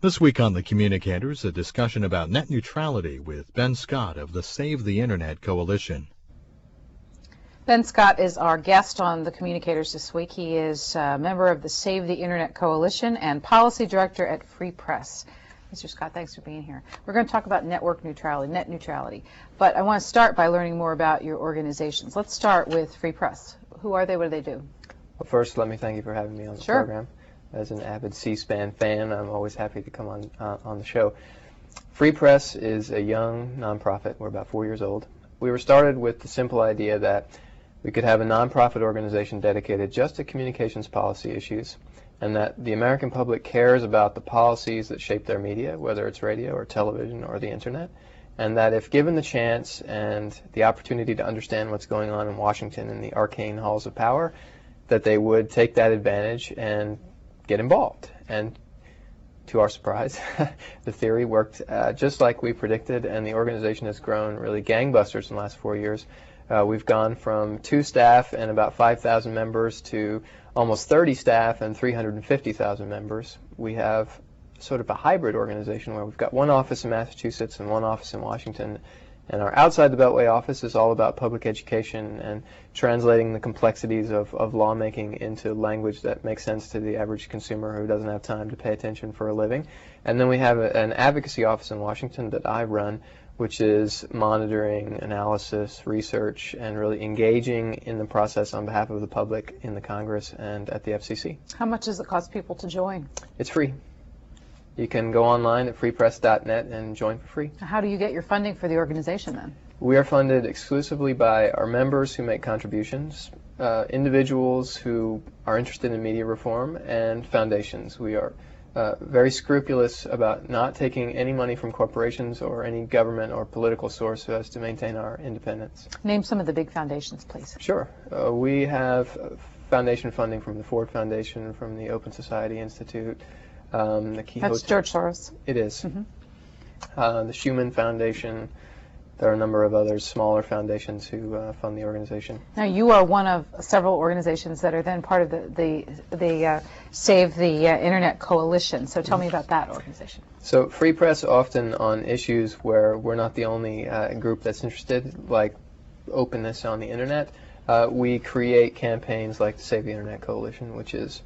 This week on the Communicators, a discussion about net neutrality with Ben Scott of the Save the Internet Coalition. Ben Scott is our guest on the Communicators this week. He is a member of the Save the Internet Coalition and Policy Director at Free Press. Mr. Scott, thanks for being here. We're going to talk about network neutrality, net neutrality. But I want to start by learning more about your organizations. Let's start with Free Press. Who are they? What do they do? Well, first, let me thank you for having me on the program. As an avid C-SPAN fan, I'm always happy to come on the show. Free Press is a young nonprofit. We're about 4 years old. We were started with the simple idea that we could have a nonprofit organization dedicated just to communications policy issues, and that the American public cares about the policies that shape their media, whether it's radio or television or the internet, and that if given the chance and the opportunity to understand what's going on in Washington in the arcane halls of power, that they would take that advantage and get involved. And to our surprise, the theory worked just like we predicted, and the organization has grown really gangbusters in the last 4 years. We've gone from 2 staff and about 5,000 members to almost 30 staff and 350,000 members. We have sort of a hybrid organization where we've got 1 office in Massachusetts and 1 office in Washington. And our outside the Beltway office is all about public education and translating the complexities of lawmaking into language that makes sense to the average consumer who doesn't have time to pay attention for a living. And then we have an advocacy office in Washington that I run, which is monitoring, analysis, research, and really engaging in the process on behalf of the public in the Congress and at the FCC. How much does it cost people to join? It's free. You can go online at freepress.net and join for free. How do you get your funding for the organization then? We are funded exclusively by our members who make contributions, individuals who are interested in media reform, and foundations. We are very scrupulous about not taking any money from corporations or any government or political source so as to maintain our independence. Name some of the big foundations, please. Sure. We have foundation funding from the Ford Foundation, from the Open Society Institute. That's George Soros. It is. The Schumann Foundation. There are a number of other smaller foundations who fund the organization. Now, you are one of several organizations that are then part of the Save the Internet Coalition. So tell me about that organization. So Free Press, often on issues where we're not the only group that's interested, like openness on the internet, we create campaigns like the Save the Internet Coalition, which is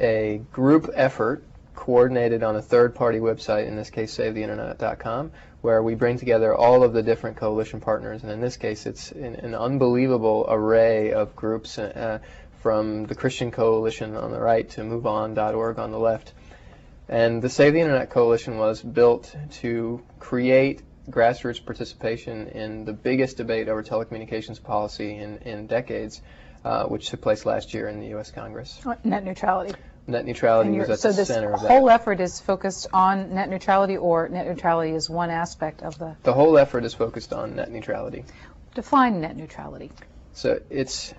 a group effort coordinated on a third-party website, in this case SaveTheInternet.com, where we bring together all of the different coalition partners, and in this case it's an unbelievable array of groups from the Christian Coalition on the right to MoveOn.org on the left. And the Save the Internet Coalition was built to create grassroots participation in the biggest debate over telecommunications policy in decades, which took place last year in the U.S. Congress. Net neutrality. Net neutrality was at the center of that. So this whole effort is focused on net neutrality, or net neutrality is one aspect of the... The whole effort is focused on net neutrality. Define net neutrality. So it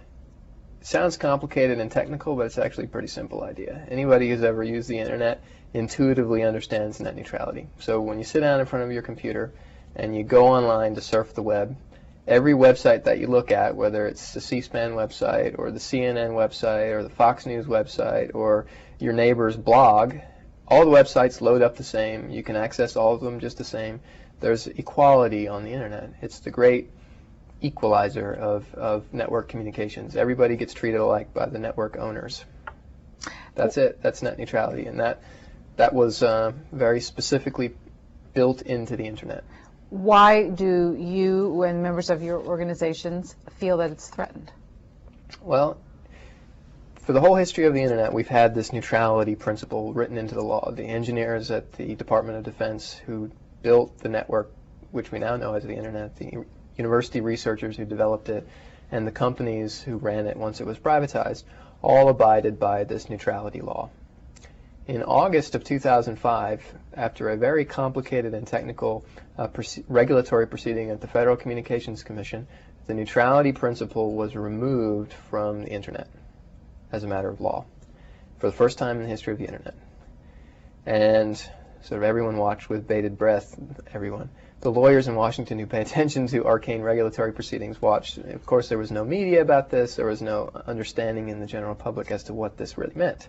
sounds complicated and technical, but it's actually a pretty simple idea. Anybody who's ever used the internet intuitively understands net neutrality. So when you sit down in front of your computer and you go online to surf the web, every website that you look at, whether it's the C-SPAN website or the CNN website or the Fox News website or your neighbor's blog, all the websites load up the same. You can access all of them just the same. There's equality on the internet. It's the great equalizer of network communications. Everybody gets treated alike by the network owners. That's it. That's net neutrality, and that was very specifically built into the internet. Why do you and members of your organizations feel that it's threatened? Well, for the whole history of the internet, we've had this neutrality principle written into the law. The engineers at the Department of Defense who built the network, which we now know as the internet, the university researchers who developed it, and the companies who ran it once it was privatized, all abided by this neutrality law. In August of 2005, after a very complicated and technical regulatory proceeding at the Federal Communications Commission, the neutrality principle was removed from the internet as a matter of law for the first time in the history of the internet. And sort of everyone watched with bated breath, everyone. The lawyers in Washington who pay attention to arcane regulatory proceedings watched. Of course, there was no media about this. There was no understanding in the general public as to what this really meant.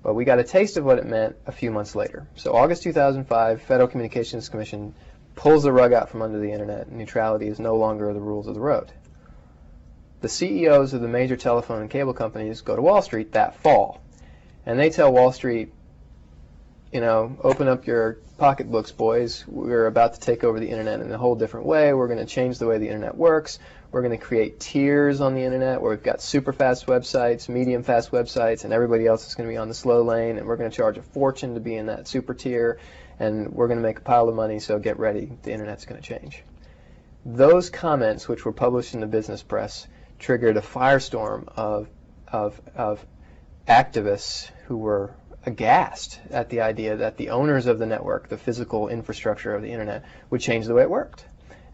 Well, we got a taste of what it meant a few months later. So August 2005, Federal Communications Commission pulls the rug out from under the internet. Neutrality is no longer the rules of the road. The CEOs of the major telephone and cable companies go to Wall Street that fall, and they tell Wall Street, you know, open up your pocketbooks, boys. We're about to take over the internet in a whole different way. We're going to change the way the internet works. We're going to create tiers on the internet where we've got super fast websites, medium fast websites, and everybody else is going to be on the slow lane, and we're going to charge a fortune to be in that super tier, and we're going to make a pile of money, so get ready. The internet's going to change. Those comments, which were published in the business press, triggered a firestorm of activists who were aghast at the idea that the owners of the network, the physical infrastructure of the internet, would change the way it worked.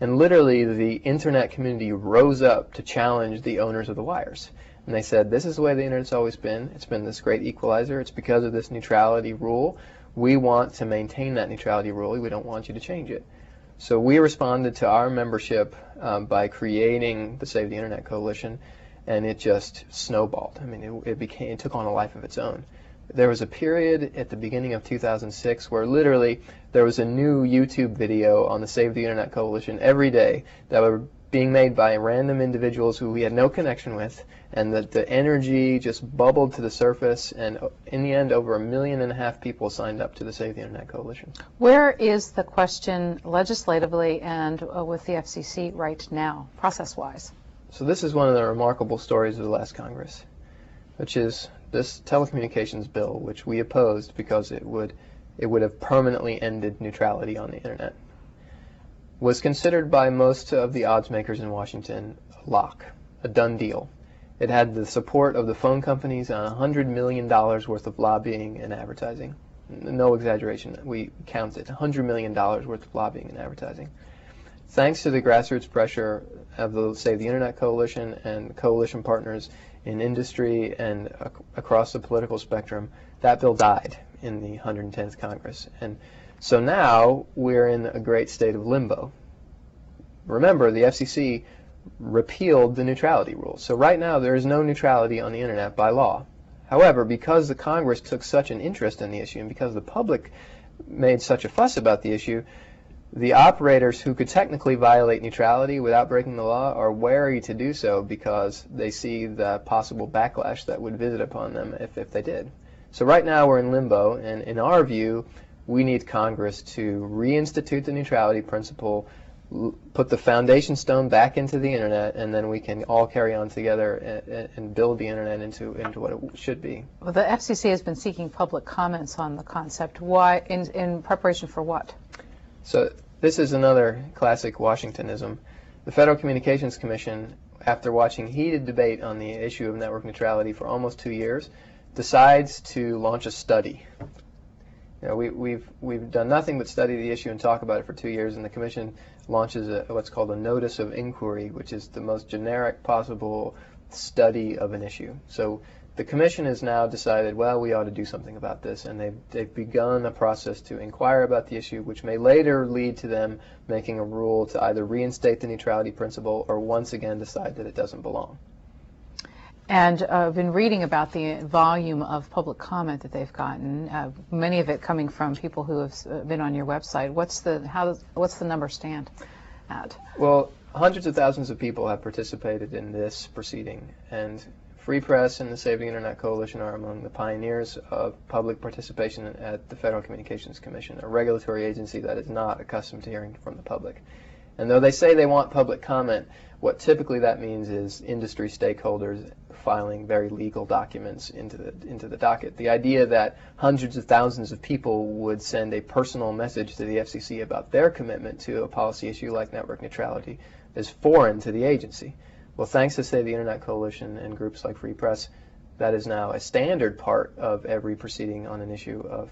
And literally the internet community rose up to challenge the owners of the wires. And they said, this is the way the internet's always been. It's been this great equalizer. It's because of this neutrality rule. We want to maintain that neutrality rule. We don't want you to change it. So we responded to our membership by creating the Save the Internet Coalition, and it just snowballed. I mean, it took on a life of its own. There was a period at the beginning of 2006 where literally there was a new YouTube video on the Save the Internet Coalition every day that were being made by random individuals who we had no connection with, and that the energy just bubbled to the surface, and in the end over 1.5 million people signed up to the Save the Internet Coalition. Where is the question legislatively and with the FCC right now, process-wise? So this is one of the remarkable stories of the last Congress, which is this telecommunications bill, which we opposed because it would have permanently ended neutrality on the internet, was considered by most of the odds makers in Washington a lock, a done deal. It had the support of the phone companies on $100 million worth of lobbying and advertising. No exaggeration, we counted $100 million worth of lobbying and advertising. Thanks to the grassroots pressure of the Save the Internet Coalition and coalition partners in industry and across the political spectrum, that bill died in the 110th Congress. And so now we're in a great state of limbo. Remember, the FCC repealed the neutrality rule. So right now there is no neutrality on the internet by law. However, because the Congress took such an interest in the issue and because the public made such a fuss about the issue, the operators who could technically violate neutrality without breaking the law are wary to do so because they see the possible backlash that would visit upon them if they did. So right now we're in limbo, and in our view, we need Congress to reinstitute the neutrality principle, put the foundation stone back into the internet, and then we can all carry on together and build the internet into what it should be. Well, the FCC has been seeking public comments on the concept. Why, in preparation for what? So this is another classic Washingtonism. The Federal Communications Commission, after watching heated debate on the issue of network neutrality for almost 2 years, decides to launch a study. You know, we've done nothing but study the issue and talk about it for 2 years, and the Commission launches what's called a notice of inquiry, which is the most generic possible study of an issue. So the Commission has now decided, well, we ought to do something about this, and they've begun a process to inquire about the issue, which may later lead to them making a rule to either reinstate the neutrality principle or once again decide that it doesn't belong. And I've been reading about the volume of public comment that they've gotten, many of it coming from people who have been on your website. What's the number stand at? Well, hundreds of thousands of people have participated in this proceeding, and Free Press and the Save the Internet Coalition are among the pioneers of public participation at the Federal Communications Commission, a regulatory agency that is not accustomed to hearing from the public. And though they say they want public comment, what typically that means is industry stakeholders filing very legal documents into the docket. The idea that hundreds of thousands of people would send a personal message to the FCC about their commitment to a policy issue like network neutrality is foreign to the agency. Well, thanks to Save the Internet Coalition and groups like Free Press, that is now a standard part of every proceeding on an issue of